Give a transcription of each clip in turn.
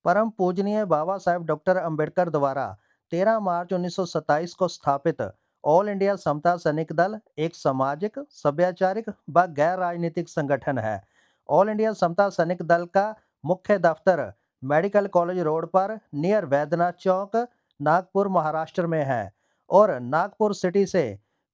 परम पूजनीय बाबा साहेब डॉक्टर अंबेडकर द्वारा 13 मार्च 1927 को स्थापित ऑल इंडिया समता सैनिक दल एक सामाजिक, सभ्याचारिक व गैर राजनीतिक संगठन है। ऑल इंडिया समता सैनिक दल का मुख्य दफ्तर मेडिकल कॉलेज रोड पर नियर वैद्यनाथ चौक, नागपुर, महाराष्ट्र में है और नागपुर सिटी से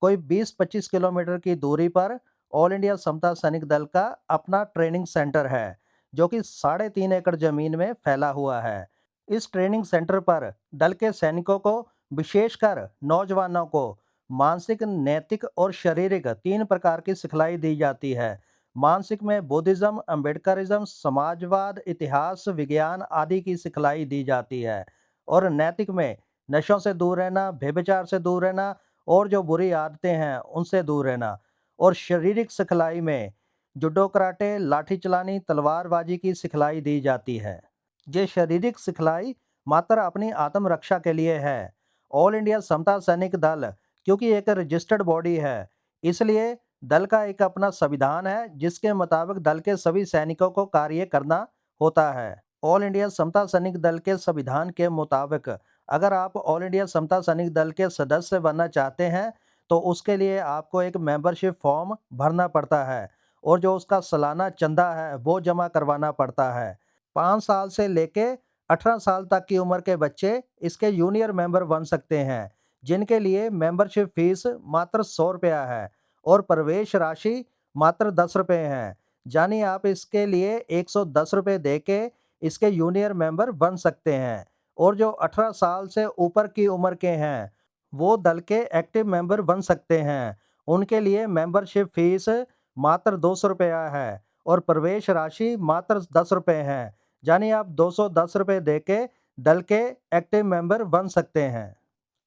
कोई 20-25 किलोमीटर की दूरी पर ऑल इंडिया समता सैनिक दल का अपना ट्रेनिंग सेंटर है, जो कि 3.5 एकड़ जमीन में फैला हुआ है। इस ट्रेनिंग सेंटर पर दल के सैनिकों को, विशेषकर नौजवानों को, मानसिक, नैतिक और शारीरिक 3 प्रकार की सिखलाई दी जाती है। मानसिक में बुद्धिज्म, अम्बेडकरिज्म, समाजवाद, इतिहास, विज्ञान आदि की सिखलाई दी जाती है और नैतिक में नशों से दूर रहना, व्यभिचार से दूर रहना और जो बुरी आदतें हैं उनसे दूर रहना। और शारीरिक सिखलाई में जूडो, कराटे, लाठी चलानी, तलवारबाजी की सिखलाई दी जाती है। ये शारीरिक सिखलाई मात्र अपनी आत्मरक्षा के लिए है। ऑल इंडिया समता सैनिक दल क्योंकि एक रजिस्टर्ड बॉडी है, इसलिए दल का एक अपना संविधान है जिसके मुताबिक दल के सभी सैनिकों को कार्य करना होता है। ऑल इंडिया समता सैनिक दल के संविधान के मुताबिक अगर आप ऑल इंडिया समता सैनिक दल के सदस्य बनना चाहते हैं तो उसके लिए आपको एक मेंबरशिप फॉर्म भरना पड़ता है और जो उसका सालाना चंदा है वो जमा करवाना पड़ता है। 5 साल से लेके 18 साल तक की उम्र के बच्चे इसके जूनियर मेंबर बन सकते हैं, जिनके लिए मेंबरशिप फीस मात्र 100 रुपया है और प्रवेश राशि मात्र 10 रुपये है। यानी आप इसके लिए 110 रुपये दे के इसके जूनियर मेंबर बन सकते हैं और जो 18 साल से ऊपर की उम्र के हैं वो दल के एक्टिव मेंबर बन सकते हैं। उनके लिए मेंबरशिप फीस मात्र 200 रुपया है और प्रवेश राशि मात्र 10 रुपये है। यानी आप 210 रुपये दे के दल के एक्टिव मेंबर बन सकते हैं।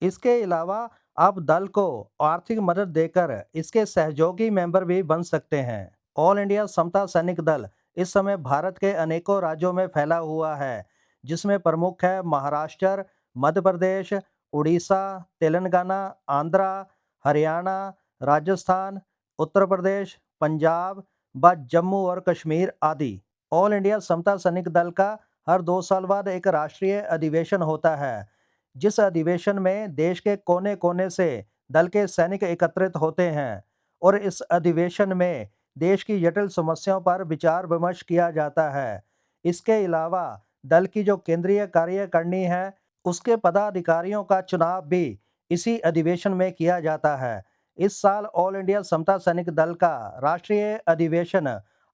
इसके अलावा आप दल को आर्थिक मदद देकर इसके सहयोगी मेंबर भी बन सकते हैं। ऑल इंडिया समता सैनिक दल इस समय भारत के अनेकों राज्यों में फैला हुआ है, जिसमें प्रमुख है महाराष्ट्र, मध्य प्रदेश, उड़ीसा, तेलंगाना, आंध्रा, हरियाणा, राजस्थान, उत्तर प्रदेश, पंजाब व जम्मू और कश्मीर आदि। ऑल इंडिया समता सैनिक दल का हर 2 साल बाद एक राष्ट्रीय अधिवेशन होता है, जिस अधिवेशन में देश के कोने कोने से दल के सैनिक एकत्रित होते हैं और इस अधिवेशन में देश की जटिल समस्याओं पर विचार विमर्श किया जाता है। इसके अलावा दल की जो केंद्रीय कार्यकारिणी है उसके पदाधिकारियों का चुनाव भी इसी अधिवेशन में किया जाता है। इस साल ऑल इंडिया समता सैनिक दल का राष्ट्रीय अधिवेशन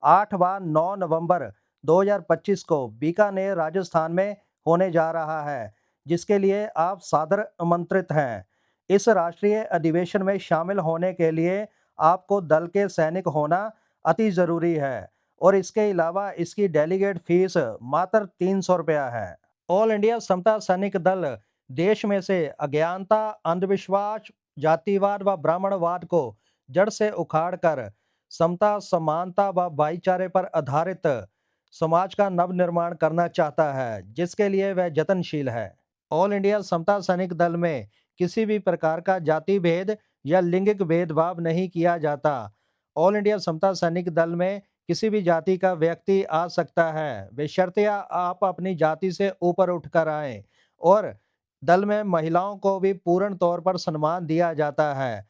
8 व 9 नवंबर 2025 को बीकानेर, राजस्थान में होने जा रहा है, जिसके लिए आप सादर आमंत्रित हैं। इस राष्ट्रीय अधिवेशन में शामिल होने के लिए आपको दल के सैनिक होना अति ज़रूरी है और इसके अलावा इसकी डेलीगेट फीस मात्र 300 रुपया है। ऑल इंडिया समता सैनिक दल देश में से अज्ञानता, अंधविश्वास, जातिवाद व ब्राह्मणवाद को जड़ से उखाड़कर समता, समानता व भाईचारे पर आधारित समाज का नव निर्माण करना चाहता है, जिसके लिए वह जतनशील है। ऑल इंडिया समता सैनिक दल में किसी भी प्रकार का जाति भेद या लिंगिक भेदभाव नहीं किया जाता। ऑल इंडिया समता सैनिक दल में किसी भी जाति का व्यक्ति आ सकता है, बशर्ते आप अपनी जाति से ऊपर उठकर आए और दल में महिलाओं को भी पूर्ण तौर पर सम्मान दिया जाता है,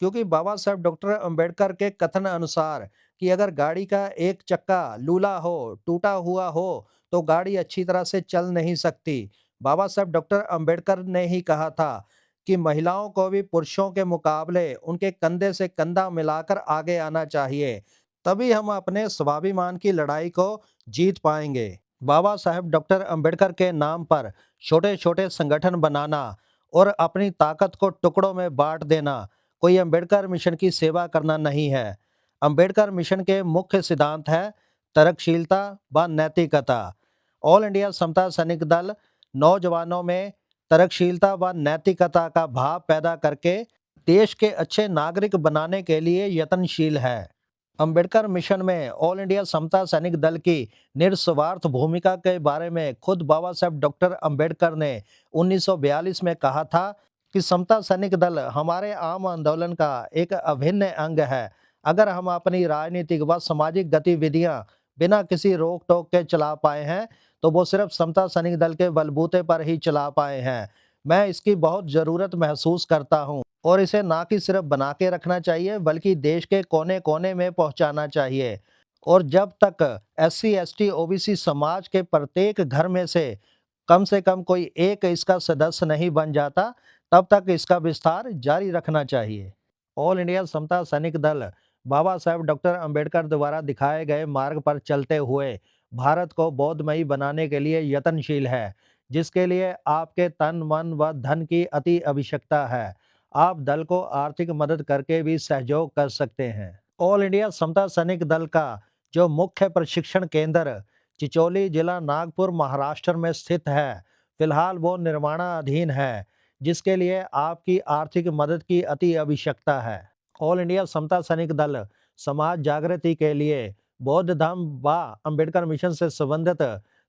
क्योंकि बाबा साहब डॉक्टर अंबेडकर के कथन अनुसार कि अगर गाड़ी का एक चक्का लूला हो, टूटा हुआ हो, तो गाड़ी अच्छी तरह से चल नहीं सकती। बाबा साहब डॉक्टर अंबेडकर ने ही कहा था कि महिलाओं को भी पुरुषों के मुकाबले उनके कंधे से कंधा मिलाकर आगे आना चाहिए, तभी हम अपने स्वाभिमान की लड़ाई को जीत पाएंगे। बाबा साहब डॉक्टर अंबेडकर के नाम पर छोटे-छोटे संगठन बनाना और अपनी ताकत को टुकड़ों में बांट देना कोई अंबेडकर मिशन की सेवा करना नहीं है। अंबेडकर मिशन के मुख्य सिद्धांत है तरकशीलता व नैतिकता। ऑल इंडिया समता सैनिक दल नौजवानों में तरकशीलता व नैतिकता का भाव पैदा करके देश के अच्छे नागरिक बनाने के लिए यत्नशील है। अंबेडकर मिशन में ऑल इंडिया समता सैनिक दल की निस्वार्थ भूमिका के बारे में खुद बाबा साहब डॉक्टर अंबेडकर ने 1942 में कहा था कि समता सैनिक दल हमारे आम आंदोलन का एक अभिन्न अंग है। अगर हम अपनी राजनीतिक व सामाजिक गतिविधियां बिना किसी रोक टोक के चला पाए हैं तो वो सिर्फ समता सैनिक दल के बलबूते पर ही चला पाए हैं। मैं इसकी बहुत ज़रूरत महसूस करता हूँ और इसे ना कि सिर्फ बना के रखना चाहिए बल्कि देश के कोने-कोने में पहुँचाना चाहिए। और जब तक एससी, एसटी, ओबीसी समाज के प्रत्येक घर में से कम कोई एक इसका सदस्य नहीं बन जाता, तब तक इसका विस्तार जारी रखना चाहिए। ऑल इंडिया समता सैनिक दल बाबा साहेब डॉक्टर अंबेडकर द्वारा दिखाए गए मार्ग पर चलते हुए भारत को बौद्धमयी बनाने के लिए यत्नशील है, जिसके लिए आपके तन, मन व धन की अति आवश्यकता है। आप दल को आर्थिक मदद करके भी सहयोग कर सकते हैं। ऑल इंडिया समता सैनिक दल का जो मुख्य प्रशिक्षण केंद्र चिचोली जिला नागपुर महाराष्ट्र में स्थित है, फिलहाल वो निर्माणाधीन है, जिसके लिए आपकी आर्थिक मदद की अति आवश्यकता है। ऑल इंडिया समता सैनिक दल समाज जागृति के लिए बौद्ध धम्म व अंबेडकर मिशन से संबंधित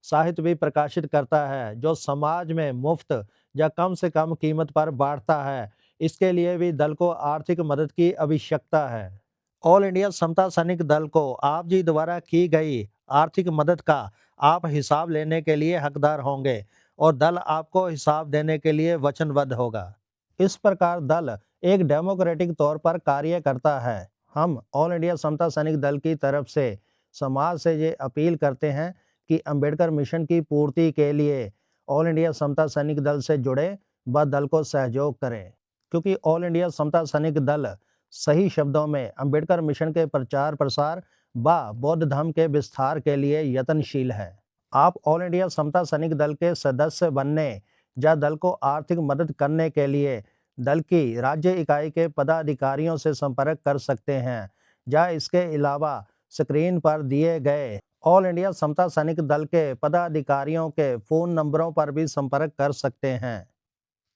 साहित्य भी प्रकाशित करता है, जो समाज में मुफ्त या कम से कम कीमत पर बांटता है। इसके लिए भी दल को आर्थिक मदद की आवश्यकता है। ऑल इंडिया समता सैनिक दल को आप जी द्वारा की गई आर्थिक मदद का आप हिसाब लेने के लिए हकदार होंगे और दल आपको हिसाब देने के लिए वचनबद्ध होगा। इस प्रकार दल एक डेमोक्रेटिक तौर पर कार्य करता है। हम ऑल इंडिया समता सैनिक दल की तरफ से समाज से ये अपील करते हैं कि अंबेडकर मिशन की पूर्ति के लिए ऑल इंडिया समता सैनिक दल से जुड़े व दल को सहयोग करें, क्योंकि ऑल इंडिया समता सैनिक दल सही शब्दों में अंबेडकर मिशन के प्रचार प्रसार व बौद्ध धर्म के विस्तार के लिए यत्नशील है। आप ऑल इंडिया समता सैनिक दल के सदस्य बनने या दल को आर्थिक मदद करने के लिए दल की राज्य इकाई के पदाधिकारियों से संपर्क कर सकते हैं या इसके अलावा स्क्रीन पर दिए गए ऑल इंडिया समता सैनिक दल के पदाधिकारियों के फ़ोन नंबरों पर भी संपर्क कर सकते हैं।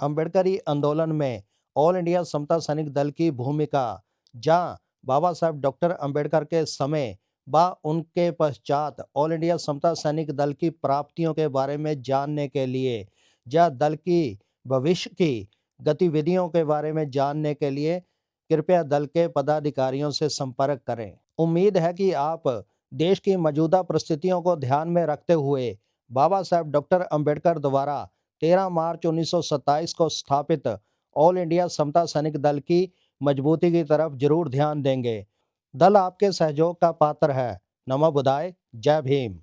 अम्बेडकरी आंदोलन में ऑल इंडिया समता सैनिक दल की भूमिका, जहां बाबा साहब डॉक्टर अंबेडकर के समय व उनके पश्चात ऑल इंडिया समता सैनिक दल की प्राप्तियों के बारे में जानने के लिए या दल की भविष्य की गतिविधियों के बारे में जानने के लिए कृपया दल के पदाधिकारियों से संपर्क करें। उम्मीद है कि आप देश की मौजूदा परिस्थितियों को ध्यान में रखते हुए बाबा साहब डॉक्टर अंबेडकर द्वारा 13 मार्च 1927 को स्थापित ऑल इंडिया समता सैनिक दल की मजबूती की तरफ जरूर ध्यान देंगे। दल आपके सहयोग का पात्र है। नमो बुद्धाय। जय भीम।